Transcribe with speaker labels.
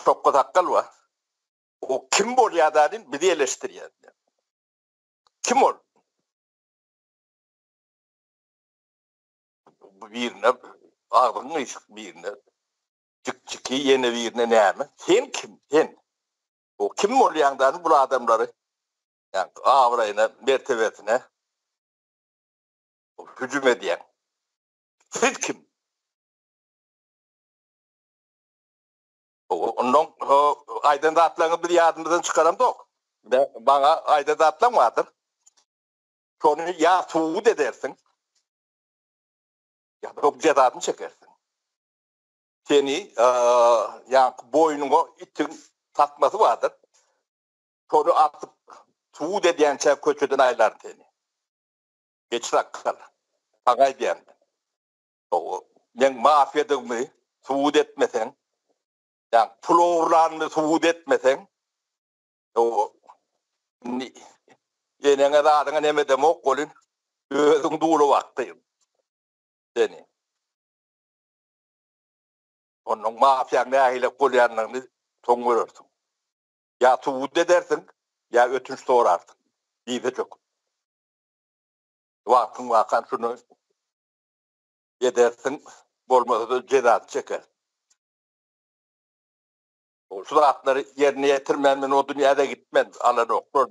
Speaker 1: çok takkal var. O kim bol yadadın bir de eleştiriyor. Kim ol? Birine ağzını ışık birine çık yeni birine neyme? Sen kim? Sen. O kim ol yandan bu adamları? Yani avrayına, mertebesine hücum ediyen. Siz kim? Onun aydınlatlarını bir yardımdan çıkaram da yok. Bana aydınlatlar vardır. Sonra ya suud edersin. Ya da cezasını çekersin. Seni yani boynuna itin tatması vardır. Sonra atıp suud ediyen şey köşeden aylar seni. Geç dakikalar. Pagay diyen. Ben mafyadığımı suud etmesen, yani florlarını suud etmesen, yenene dağdına neme demok olun, özün doğru vaktayım. Seni. Onun mafyanın ahile kolyanlarını son verirsin. Ya suud edersin, ya ötünç sorarsın. İyi de çok. Vakan şunu edersin, olmasa da cezası çeker. O suratları yerine getirmem, o dünyada gitmem, alan oklar.